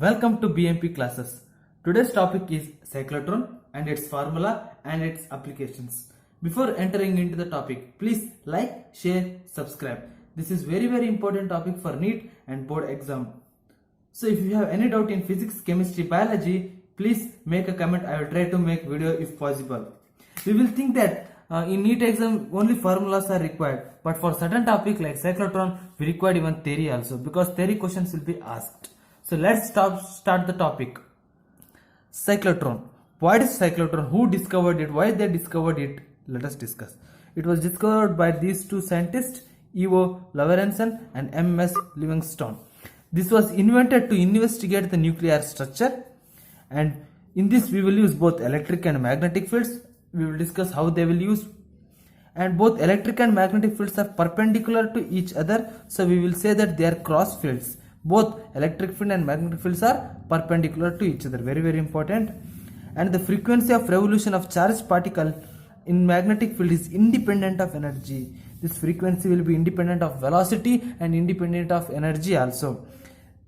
Welcome to BMP classes. Today's topic is cyclotron and its formula and its applications. Before entering into the topic, please like, share, subscribe. This is very important topic for NEET and board exam. So if you have any doubt in physics, chemistry, biology, please make a comment. I will try to make video if possible. We will think that in NEET exam only formulas are required, but for certain topic like cyclotron we require even theory also, because theory questions will be asked. So let's start the topic. Cyclotron. What is cyclotron? Who discovered it? Why they discovered it? Let us discuss. It was discovered by these two scientists, Ivo Lorentzen and M.S. Livingstone. This was invented to investigate the nuclear structure, and in this we will use both electric and magnetic fields. We will discuss how they will use, and both electric and magnetic fields are perpendicular to each other, so we will say that they are cross fields. Both electric field and magnetic fields are perpendicular to each other, very important. And the frequency of revolution of charged particle in magnetic field is independent of energy. This frequency will be independent of velocity and independent of energy also.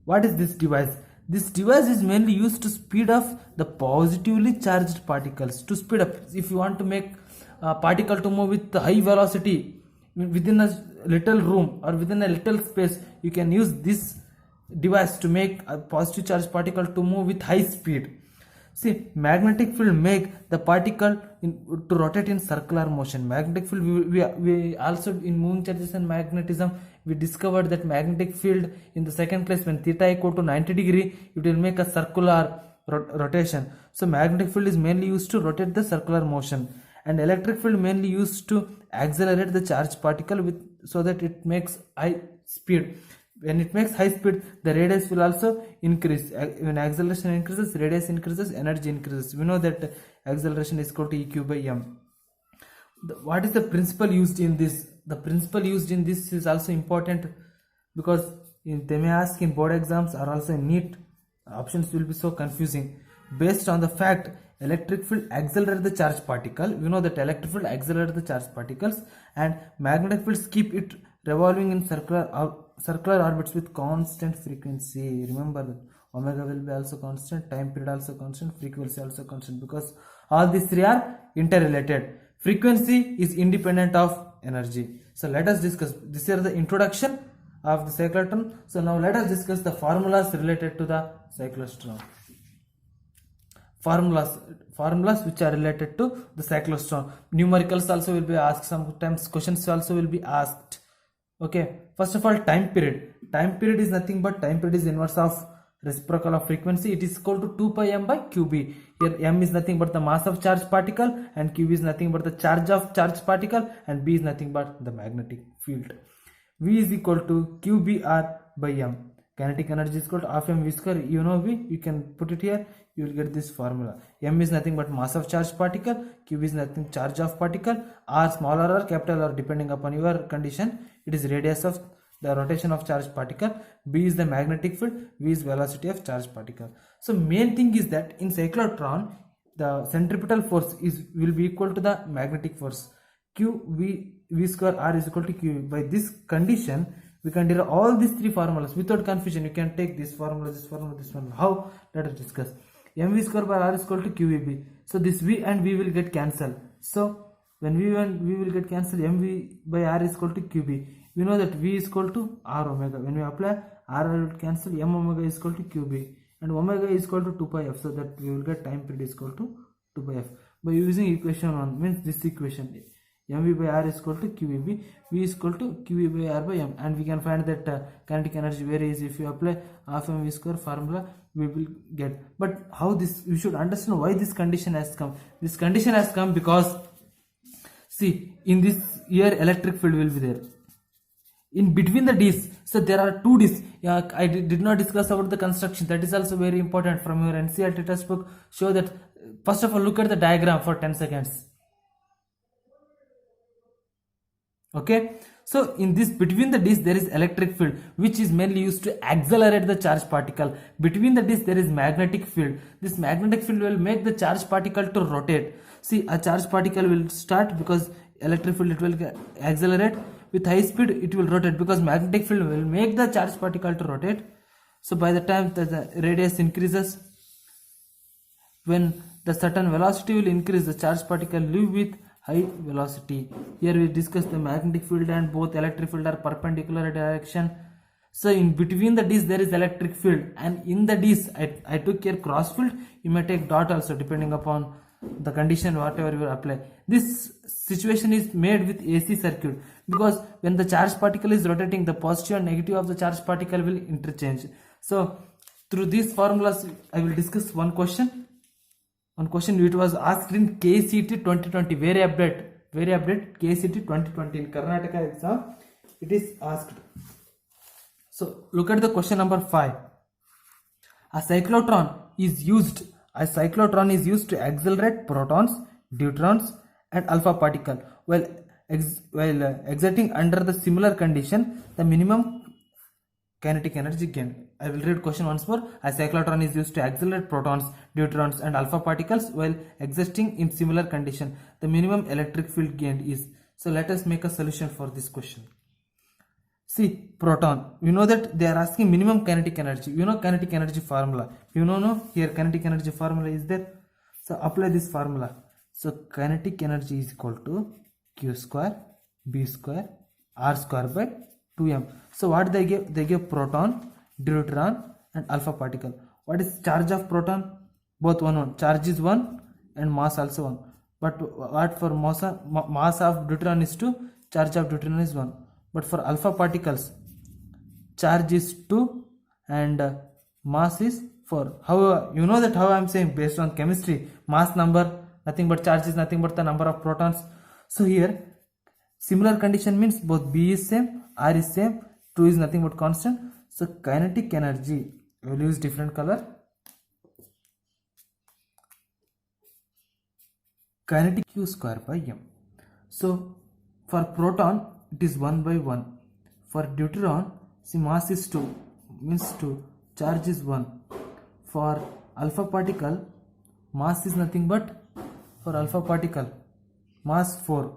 What is this device? This device is mainly used to speed up the positively charged particles. To speed up, if you want to make a particle to move with high velocity within a little room or within a little space, you can use this device to make a positive charged particle to move with high speed. See, magnetic field make the particle to rotate in circular motion. Magnetic field, we also in moving charges and magnetism, we discovered that magnetic field in the second place, when theta equal to 90 degree, it will make a circular rotation. So magnetic field is mainly used to rotate the circular motion, and electric field mainly used to accelerate the charged particle so that it makes high speed. When it makes high speed, the radius will also increase. When acceleration increases, radius increases, energy increases. We know that acceleration is equal to EQ by m. What is the principle used in this? The principle used in this is also important, because they may ask in board exams or also in NEET. Options will be so confusing. Based on the fact electric field accelerates the charged particle, we know that electric field accelerates the charged particles, and magnetic fields keep it revolving in circular orbits with constant frequency. Remember that omega will be also constant, time period also constant, frequency also constant, because all these three are interrelated. Frequency is independent of energy. So let us discuss. This is the introduction of the cyclotron. So now let us discuss the formulas related to the cyclotron. Formulas which are related to the cyclotron. Numericals also will be asked. Sometimes questions also will be asked. Okay, first of all, time period. Time period is nothing but time period is inverse of reciprocal of frequency. It is equal to 2 pi m by qb. Here m is nothing but the mass of charged particle, and qb is nothing but the charge of charged particle, and b is nothing but the magnetic field. V is equal to qbr by m. Kinetic energy is equal to half mv square. You know V, you can put it here, you will get this formula. M is nothing but mass of charged particle, Q is nothing charge of particle, R smaller or capital R depending upon your condition. It is radius of the rotation of charged particle. B is the magnetic field, V is velocity of charged particle. So main thing is that in cyclotron, the centripetal force will be equal to the magnetic force. V square R is equal to Q. By this condition, we can derive all these three formulas without confusion. You can take this formula, this formula, this formula. How? Let us discuss. Mv square by R is equal to QVB. So this V and V will get cancelled. So when V and V will get cancelled, Mv by R is equal to QB. We know that V is equal to R omega. When we apply, R will cancel, M omega is equal to QB, and omega is equal to 2 pi f. So that we will get time period is equal to 2 pi f. By using equation 1, means this equation, mv by r is equal to qvb, v is equal to qv by r by m, and we can find that kinetic energy very easy. If you apply half mv square formula, we will get. But how this, you should understand why this condition has come. This condition has come because, see, in this here electric field will be there in between the discs. So there are two discs. I did not discuss about the construction. That is also very important from your NCERT textbook. Show that. First of all, look at the diagram for 10 seconds. Okay, so in this between the disc there is electric field, which is mainly used to accelerate the charged particle. Between the disc there is magnetic field. This magnetic field will make the charged particle to rotate. See, a charged particle will start, because electric field it will accelerate with high speed, it will rotate because magnetic field will make the charged particle to rotate. So by the time the radius increases, when the certain velocity will increase, the charged particle live with high velocity. Here we discuss the magnetic field and both electric field are perpendicular direction. So in between the disc there is electric field, and in the disc I took here cross field. You may take dot also depending upon the condition whatever you apply. This situation is made with AC circuit, because when the charged particle is rotating, the positive and negative of the charged particle will interchange. So through these formulas I will discuss one question. One question which was asked in KCT 2020, very update KCT 2020 in Karnataka exam, it is asked. So look at the question number 5. A cyclotron is used to accelerate protons, deuterons and alpha particle while exerting under the similar condition the minimum kinetic energy gain. I will read question once more. A cyclotron is used to accelerate protons, deuterons and alpha particles while existing in similar condition. The minimum electric field gained is. So let us make a solution for this question. See, proton, you know that they are asking minimum kinetic energy. You know kinetic energy formula. You know, no? Here kinetic energy formula is there. So apply this formula. So kinetic energy is equal to Q square B square R square by 2m. So what they give? They give proton, deuteron and alpha particle. What is charge of proton? Both 1. Charge is 1 and mass also 1. But what for mass of deuteron is 2, charge of deuteron is 1. But for alpha particles, charge is 2 and mass is 4. How you know that? How I am saying? Based on chemistry, mass number nothing but charge is nothing but the number of protons. So here similar condition means both B is same, R is same, 2 is nothing but constant. So kinetic energy, I will use different color. Kinetic Q square by m. So for proton it is 1 by 1. For deuteron, see mass is 2 means 2, charge is 1. For alpha particle, mass is nothing but, for alpha particle mass 4,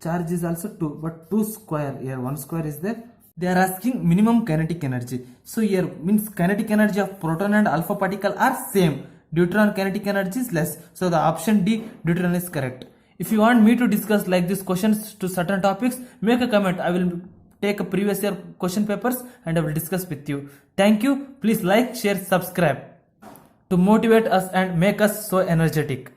charge is also 2 but 2 square, here 1 square is there. They are asking minimum kinetic energy. So here means kinetic energy of proton and alpha particle are same. Deuteron kinetic energy is less. So the option D, deuteron, is correct. If you want me to discuss like these questions to certain topics, make a comment. I will take a previous year question papers and I will discuss with you. Thank you. Please like, share, subscribe to motivate us and make us so energetic.